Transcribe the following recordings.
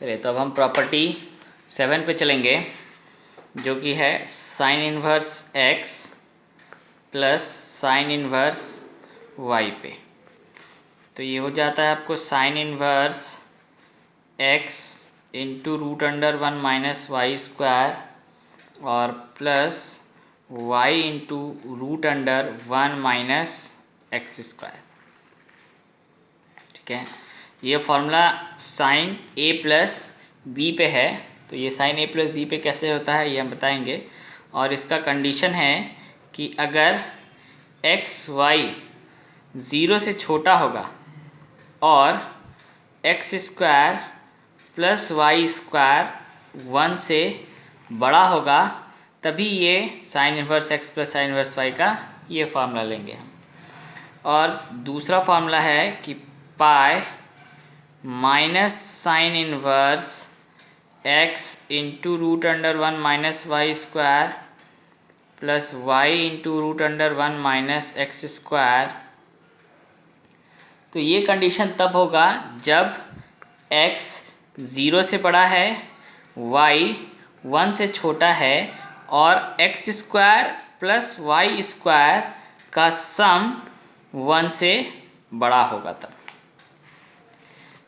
चलिए तो अब हम प्रॉपर्टी 7 पे चलेंगे, जो कि है sine inverse x plus sine inverse y पे। तो ये हो जाता है आपको sine inverse x into root under 1 minus y square और plus y into root under 1 minus x square. ठीक है, ये formula sine a plus b पे है। तो ये साइन a प्लस बी पे कैसे होता है ये हम बताएंगे। और इसका कंडीशन है कि अगर एक्स वाई ज़ीरो से छोटा होगा और x square plus y square 1 से बड़ा होगा, तभी ये sine inverse x plus sine inverse y का ये फार्मूला लेंगे हम। और दूसरा फार्मूला है कि pi minus sine inverse x into root under 1 minus y square plus y into root under 1 minus x square. तो ये कंडीशन तब होगा जब x 0 से बड़ा है, y 1 से छोटा है और x square plus y square का सम 1 से बड़ा होगा तब।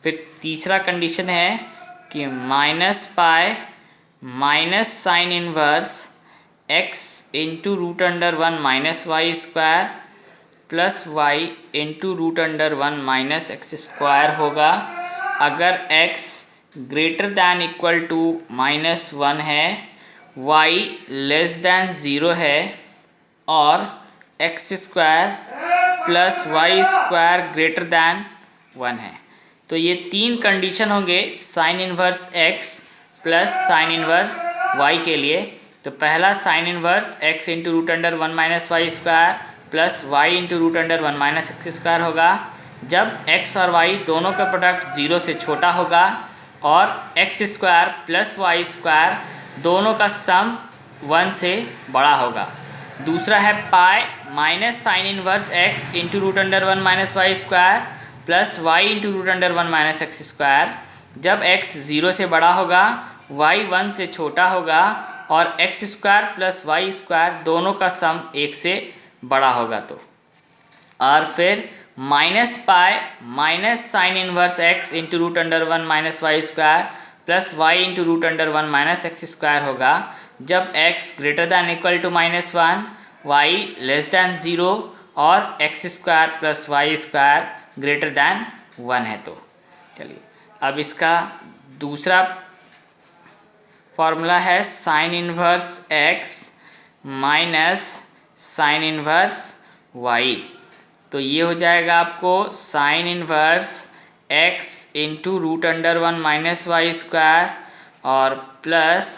फिर तीसरा कंडीशन है कि minus pi minus sine inverse x into root under 1 minus y square plus y into root under 1 minus x square होगा अगर x greater than equal to -1 है, y लेस दैन 0 है और x square plus y square greater than 1 है। तो ये तीन condition होंगे sine inverse x plus sine inverse y के लिए। तो पहला sine inverse x into root under 1 minus y square plus y into root under 1 minus x square होगा जब x और y दोनों का प्रोडक्ट 0 से छोटा होगा और x square plus y square दोनों का सम 1 से बड़ा होगा। दूसरा है pi minus sine inverse x into root under 1 minus y square plus y into root under 1 minus x square जब x 0 से बड़ा होगा, y 1 से छोटा होगा और x square plus y square दोनों का सम 1 से बड़ा होगा। तो और फिर minus pi minus sine inverse x into root under 1 minus y square plus y into root under 1 minus x square होगा जब x greater than equal to -1, y less than 0 और x square plus y square greater than 1 है। तो चलिए अब इसका दूसरा formula है sine inverse x minus sine inverse y। तो ये हो जाएगा आपको sine inverse x into root under 1 minus y square और plus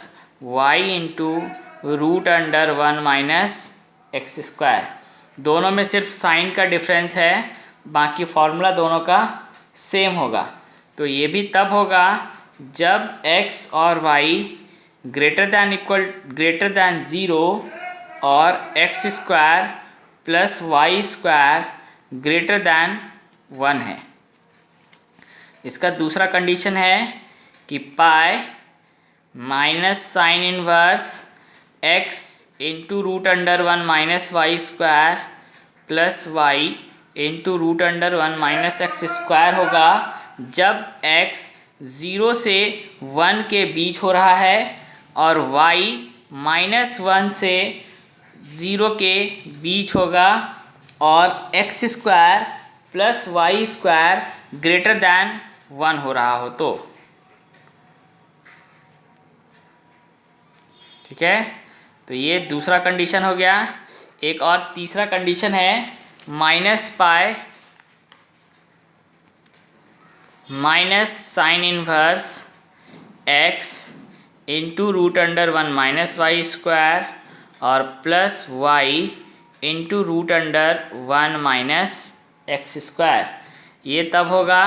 y into root under 1 minus x square. दोनों में सिर्फ साइन का डिफरेंस है, बाकी फॉर्मूला दोनों का सेम होगा। तो ये भी तब होगा जब x और y ग्रेटर दैन 0 और x square plus y square greater than 1 है। इसका दूसरा कंडीशन है कि pi minus sine inverse x into root under 1 minus y square plus y into root under 1 minus x square होगा जब x 0 से 1 के बीच हो रहा है और y -1 से 0 के बीच होगा और x square plus y square greater than 1 हो रहा हो। तो ठीक है, तो ये दूसरा कंडीशन हो गया। एक और तीसरा कंडीशन है minus pi minus sine inverse x into root under 1 minus y square और plus y into root under 1 minus x square. ये तब होगा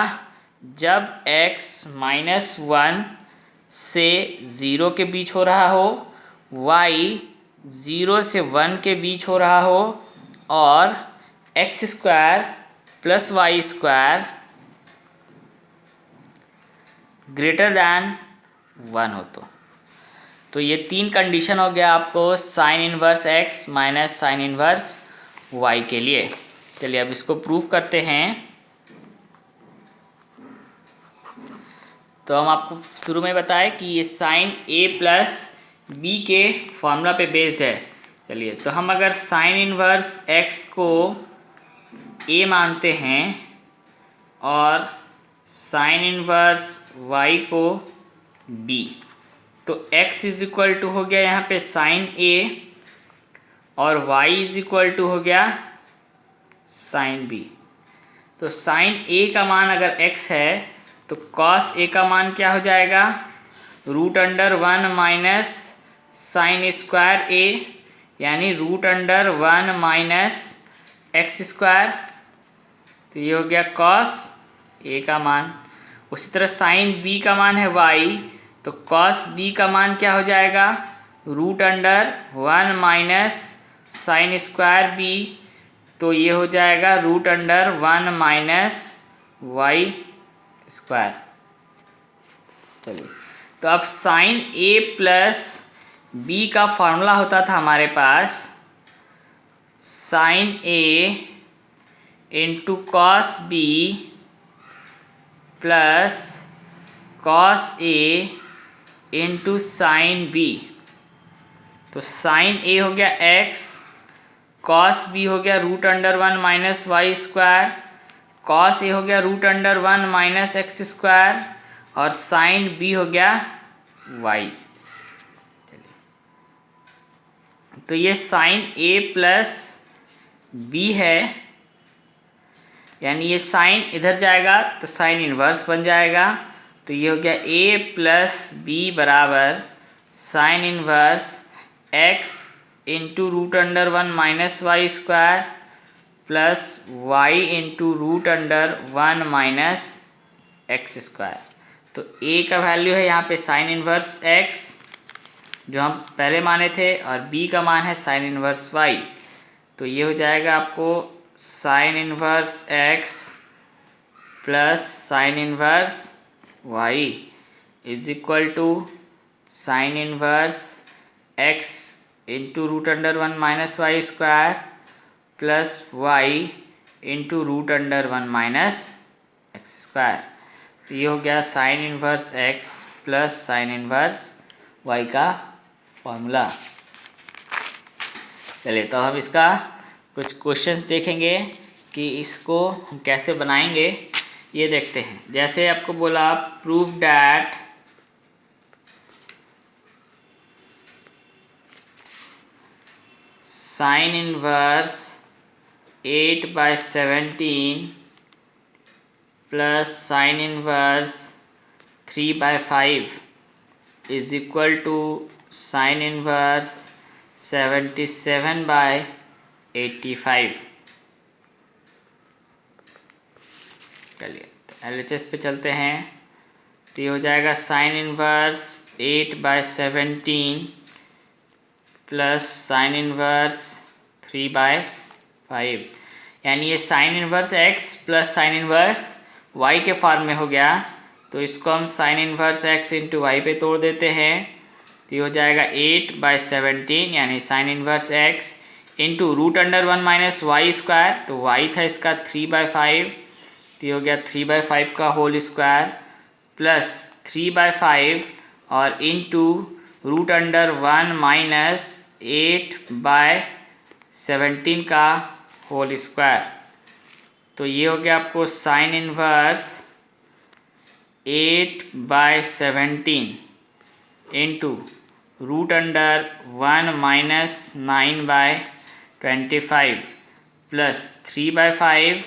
जब x -1 से 0 के बीच हो रहा हो, y 0 से 1 के बीच हो रहा हो और x square plus y square greater than 1 हो तो ये 3 कंडीशन हो गया आपको sine inverse x minus sine inverse y के लिए। चलिए अब इसको प्रूव करते हैं। तो हम आपको शुरू में बताएं कि ये साइन a प्लस बी के फॉर्मूला पे बेस्ड है। चलिए तो हम अगर साइन इनवर्स x को a मानते हैं और साइन इनवर्स y को b, तो x इज इक्वल टू हो गया यहाँ पे साइन a और y इज इक्वल टू हो गया साइन b। तो साइन a का मान अगर x है तो कॉस a का मान क्या हो जाएगा, root under 1 minus sine square a, यानी root under 1 minus x square. तो ये हो गया कॉस a का मान। उसी तरह साइन b का मान है y, तो कॉस b का मान क्या हो जाएगा, root under 1 minus sine square b, तो ये हो जाएगा root under 1 minus y square. चलिए तो अब साइन a प्लस b का फॉर्मूला होता था हमारे पास sine a into cos b plus cos a into sine b। तो साइन a हो गया x, कॉस b हो गया root under 1 minus y square, cos a हो गया root under 1 minus x square और साइन b हो गया y। तो ये साइन a प्लस b है, यानी ये साइन इधर जाएगा तो साइन इनवर्स बन जाएगा। तो ये हो गया a प्लस b बराबर sine inverse x into root under 1 minus y square plus y into root under 1 minus x square. तो a का वैल्यू है यहाँ पे साइन इनवर्स x जो हम पहले माने थे, और b का मान है साइन इनवर्स y। तो ये हो जाएगा आपको sine inverse x plus sine inverse y is equal to sine inverse x into root under 1 minus y square plus y into root under 1 minus x square. तो ये हो गया sine inverse x plus sine inverse y का formula. चलिए तो हम इसका कुछ क्वेश्चंस देखेंगे कि इसको हम कैसे बनाएंगे, ये देखते हैं। जैसे आपको बोला prove that sine inverse 8/17 plus sine inverse 3/5 is equal to sine inverse 77/85। चलिए LHS पे चलते हैं। तो ये हो जाएगा sine inverse 8/17 plus sine inverse 3/5, यानी ये sine inverse x plus sine inverse y के फॉर्म में हो गया। तो इसको हम sine inverse x into y पे तोड़ देते हैं। तो ये हो जाएगा 8/17, यानी sine inverse x into root under 1 minus y square, तो y था इसका 3/5, तो ये हो गया 3/5 का होल स्क्वायर प्लस 3/5 और इंटू रूट अंडर 1 माइनस 8/17 का होल स्क्वायर। तो ये हो गया आपको sine inverse 8/17 into root under 1 minus 9/25 plus 3/5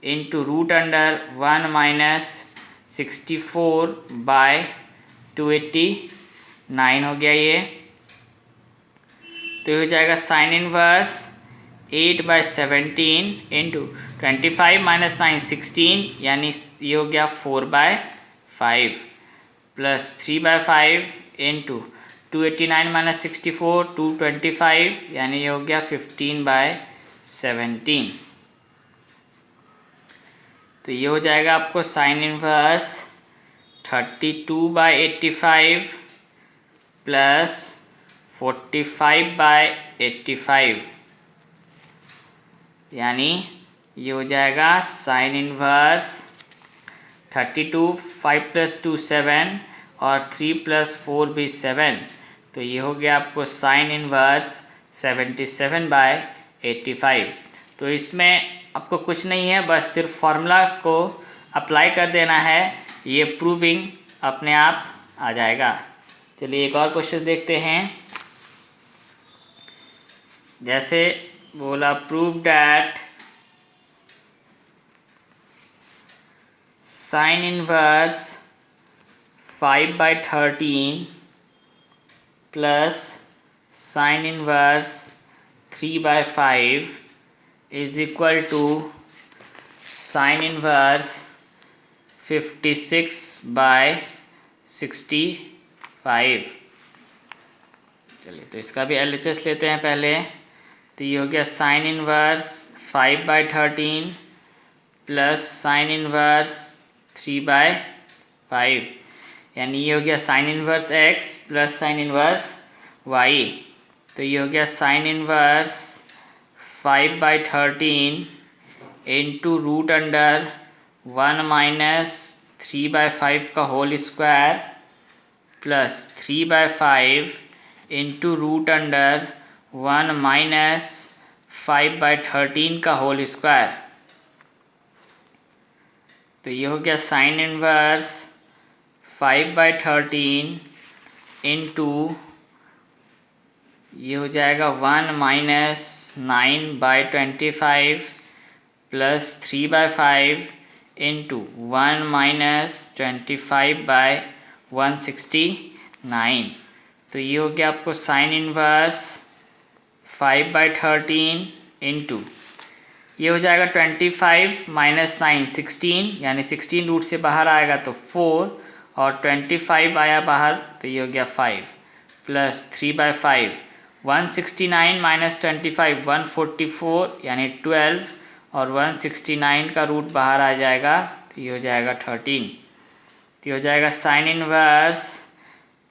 into root under 1 minus 64/289 हो गया ये। तो ये हो जाएगा साइन इनवर्स 8/17 इंटू 25 माइनस 9 16, यानी ये हो गया 4/5 प्लस 3/5 इंटू 289 माइनस 64 225, यानी ये हो गया 15/17। तो ये हो जाएगा आपको साइन इनवर्स 32/85 प्लस 45/85, यानी ये हो जाएगा साइन इनवर्स 32, 5 + 2 7 और 3 + 4 भी 7, तो ये हो गया आपको साइन इनवर्स 77/85। तो इसमें आपको कुछ नहीं है, बस सिर्फ फार्मूला को अप्लाई कर देना है, ये प्रूविंग अपने आप आ जाएगा। चलिए एक और क्वेश्चन देखते हैं। जैसे बोला prove that sine inverse 5/13 plus sine inverse 3/5 is equal to sine inverse 56/65। चलिए तो इसका भी LHS लेते हैं पहले। तो ये हो गया sine inverse 5/13 plus sine inverse 3/5, यानी ये हो गया sine inverse x plus sine inverse y। तो ये हो गया sine inverse 5/13 into root under 1 minus 3/5 का whole square plus 3/5 into root under 1 minus 5/13 का होल स्क्वायर। तो ये हो गया साइन इनवर्स 5/13 इंटू ये हो जाएगा 1 माइनस 9/25 प्लस 3/5 इंटू 1 माइनस 25/169। तो ये हो गया आपको साइन इनवर्स 5/13 इंटू ये हो जाएगा 25 माइनस 9 16, यानी 16 रूट से बाहर आएगा तो 4 और 25 आया बाहर तो ये हो गया 5 प्लस 3/5 169 माइनस 25 144 यानी 12 और 169 का रूट बाहर आ जाएगा तो ये हो जाएगा 13। तो ये हो जाएगा साइन इनवर्स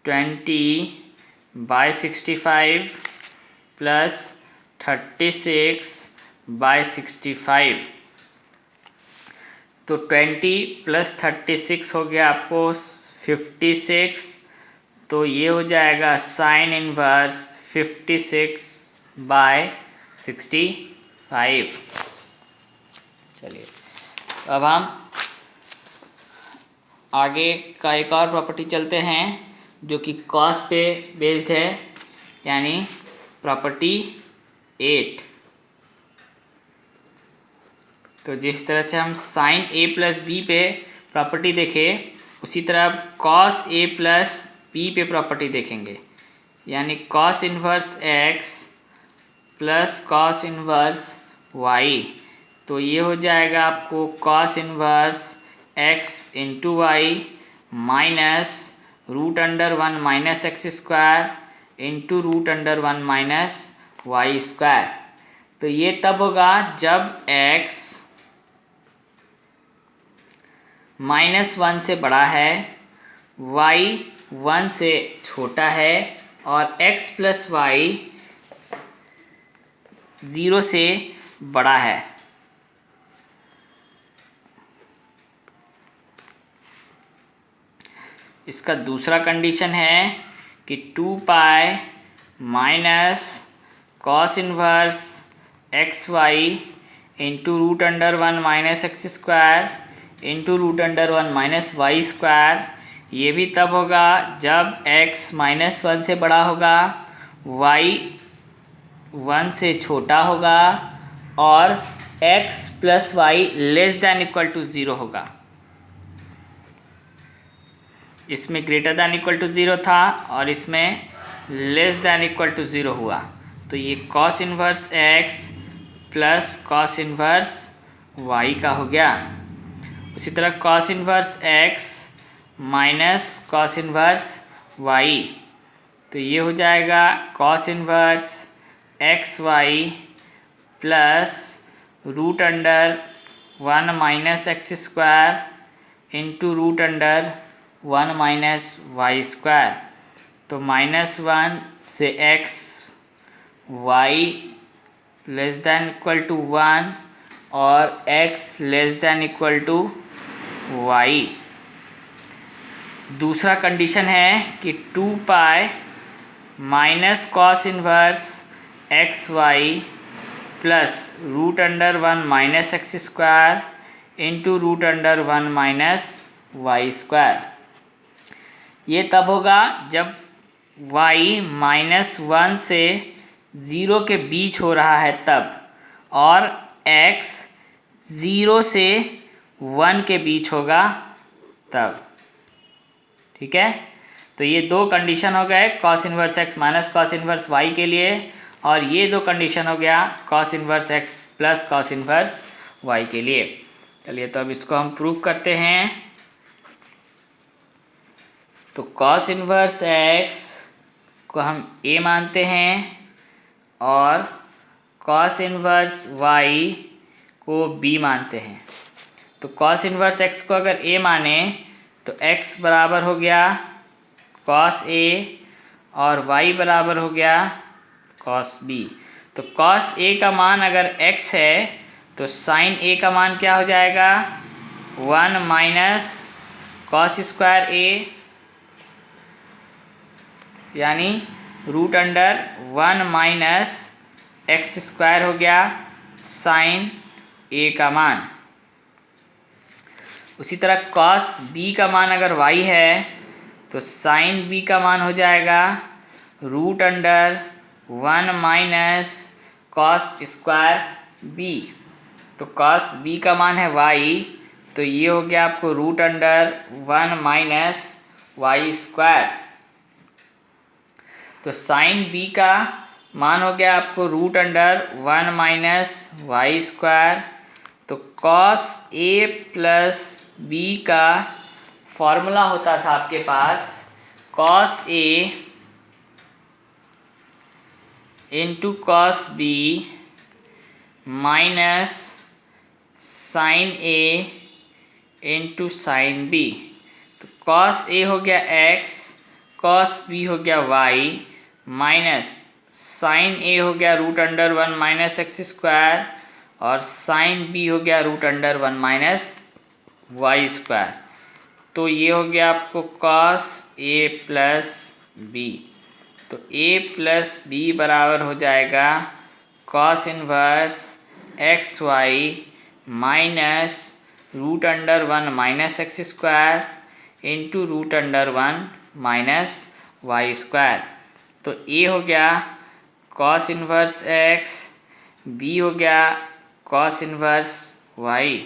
20/65 प्लस 36/65। तो 20 प्लस 36 हो गया आपको 56। तो ये हो जाएगा साइन इनवर्स 56/65। चलिए अब हम आगे का एक और प्रॉपर्टी चलते हैं जो कि कॉस पे बेस्ड है, यानी प्रॉपर्टी 8। तो जिस तरह से हम साइन A प्लस बी पे प्रॉपर्टी देखे उसी तरह कॉस A प्लस बी पे प्रॉपर्टी देखेंगे, यानी cos inverse x plus cos inverse y। तो ये हो जाएगा आपको cos inverse x into y minus root under 1 minus x square into root under 1 minus y square. तो ये तब होगा जब x -1 से बड़ा है, y 1 से छोटा है और x प्लस वाई 0 से बड़ा है। इसका दूसरा कंडीशन है कि 2 pi minus cos inverse x y into root under 1 minus x square into root under 1 minus y square, ये भी तब होगा जब x -1 से बड़ा होगा, y 1 से छोटा होगा और x plus y less than equal to 0 होगा। इसमें ग्रेटर दैन इक्वल टू 0 था और इसमें लेस दैन इक्वल टू 0 हुआ। तो ये cos inverse x plus cos inverse y का हो गया। उसी तरह cos inverse x minus cos inverse y, तो ये हो जाएगा cos inverse x y plus root under 1 minus x square into root under one minus y square. तो -1 से x y less than equal to 1 और x less than equal to y। दूसरा condition है कि 2 pi minus cos inverse x y plus root under 1 minus x square into root under 1 minus y square. ये तब होगा जब y -1 से 0 के बीच हो रहा है तब, और x 0 से 1 के बीच होगा तब। ठीक है, तो ये दो कंडीशन हो गए cos inverse x minus cos inverse y के लिए, और ये दो कंडीशन हो गया cos inverse x plus cos inverse y के लिए। चलिए तो अब इसको हम प्रूव करते हैं। तो कॉस इनवर्स x को हम a मानते हैं और कॉस इनवर्स y को b मानते हैं। तो कॉस इनवर्स x को अगर a माने तो x बराबर हो गया कॉस a और y बराबर हो गया कॉस b। तो कॉस a का मान अगर x है तो साइन a का मान क्या हो जाएगा, 1 माइनस कॉस स्क्वायर a, यानी root under 1 minus x square हो गया साइन a का मान। उसी तरह कॉस b का मान अगर y है तो साइन b का मान हो जाएगा root under 1 minus cos square b। तो कॉस b का मान है y, तो ये हो गया आपको root under 1 minus y square. तो साइन b का मान हो गया आपको root under 1 minus y square. तो कॉस a प्लस b का फॉर्मूला होता था आपके पास cos a into cos b minus sine a into sine b। तो कॉस a हो गया x, कॉस b हो गया y, माइनस साइन a हो गया root under 1 minus x square, और साइन b हो गया root under 1 minus y square. तो ये हो गया आपको कॉस a प्लस b। तो a प्लस b बराबर हो जाएगा cos inverse x y minus root under 1 minus x square into root under 1 minus y square. तो a हो गया कॉस इनवर्स x, b हो गया कॉस इनवर्स y,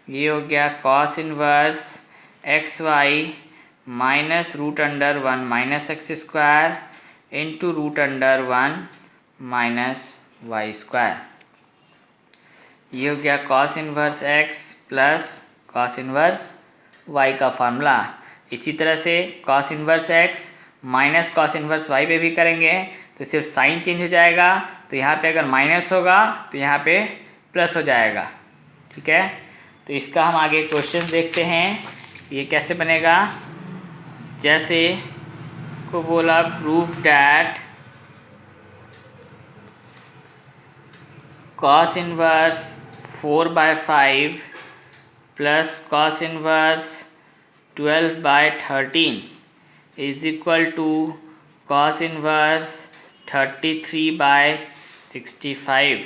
ये हो गया cos inverse x y minus root under 1 minus x square into root under 1 minus y square. ये हो गया cos inverse x plus cos inverse y का फार्मूला। इसी तरह से cos inverse x minus cos inverse y पे भी करेंगे तो सिर्फ साइन चेंज हो जाएगा। तो यहाँ पे अगर माइनस होगा तो यहाँ पे प्लस हो जाएगा। ठीक है, तो इसका हम आगे क्वेश्चन देखते हैं ये कैसे बनेगा। जैसे को बोला proof that cos inverse 4/5 plus cos inverse 12/13 is equal to cos inverse 33/65।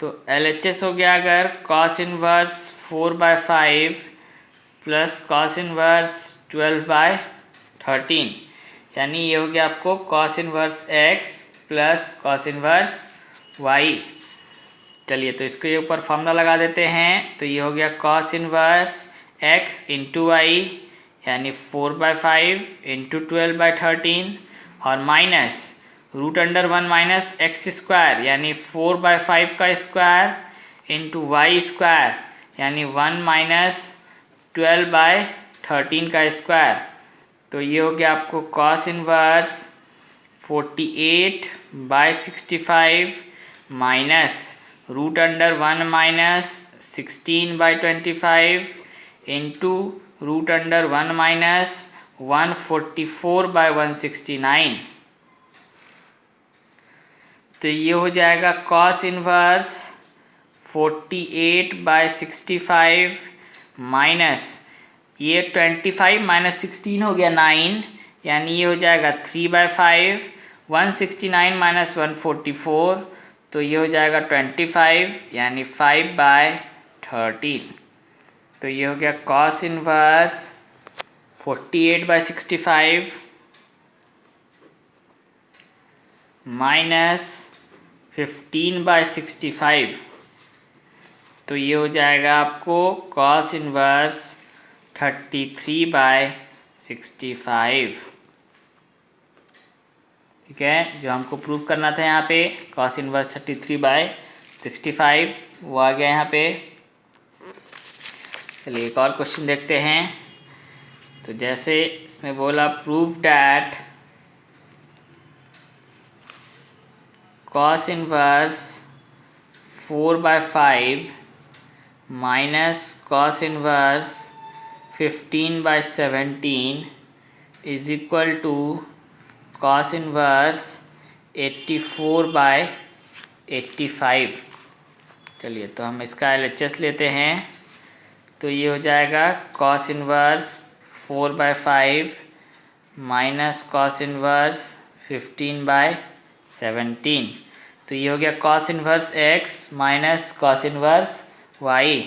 तो LHS हो गया अगर cos inverse 4/5 plus cos inverse 12/13, यानी ये हो गया आपको cos inverse x plus cos inverse y। चलिए तो इसके ऊपर फॉर्मूला लगा देते हैं। तो ये हो गया cos inverse x into y, यानी 4/5 इंटू 12/13, और minus root under 1 minus x square यानी 4/5 का स्क्वायर इंटू वाई स्क्वायर यानी 1 माइनस 12/13 का स्क्वायर। तो ये हो गया आपको cos inverse 48/65 minus root under 1 minus 16/25 into root under 1 minus 144/169। तो ये हो जाएगा कॉस इनवर्स 48/65 माइनस ये 25 माइनस 16 हो गया 9, यानी ये हो जाएगा 3/5। 169 माइनस 144 तो ये हो जाएगा 25, यानी 5/13। तो ये हो गया कॉस इनवर्स 48/65 माइनस 15/65। तो ये हो जाएगा आपको कॉस इनवर्स 33/65। ठीक है, जो हमको प्रूव करना था यहाँ पे कॉस इनवर्स 33/65 वो आ गया यहाँ पे। चलिए एक और क्वेश्चन देखते हैं। तो जैसे इसमें बोला prove that cos inverse 4/5 minus cos inverse 15/17 is equal to cos inverse 84/85। चलिए तो हम इसका LHS लेते हैं। तो ये हो जाएगा cos inverse 4/5 minus cos inverse 15/17। तो ये हो गया cos inverse x minus cos inverse y।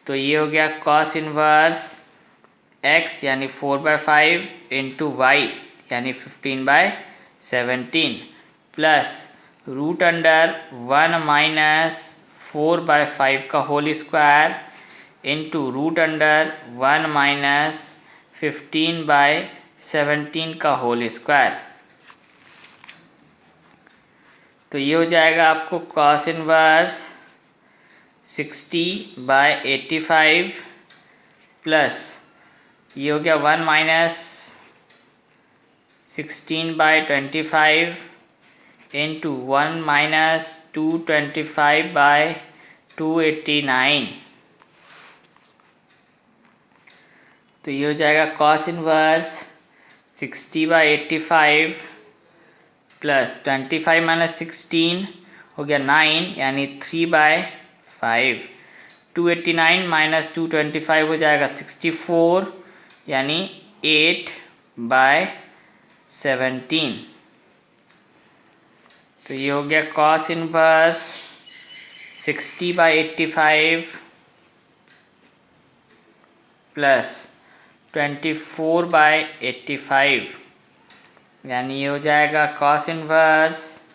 तो ये हो गया कॉस इनवर्स x यानी 4/5 इंटू वाई यानी 15/17 प्लस रूट अंडर 1 माइनस 4/5 का whole square into root under 1 minus 15/17 का होल स्क्वायर। तो ये हो जाएगा आपको कॉस इनवर्स 60/85 प्लस ये हो गया 1 माइनस 16/25 इंटू 1 माइनस 225/289। तो ये हो जाएगा कॉस इनवर्स 60/85 प्लस 25 माइनस 16 हो गया 9 यानी 3/5। 289 माइनस 225 हो जाएगा 64 यानी 8/17। तो ये हो गया कॉस इनवर्स 60/85 प्लस 24/85 यानी ये हो जाएगा कॉस इनवर्स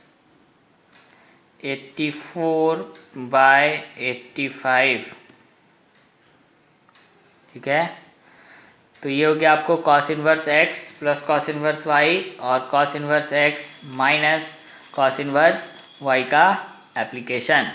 84/85। ठीक है, तो ये हो गया आपको cos inverse x plus cos inverse y और cos inverse x minus cos inverse y का एप्लीकेशन।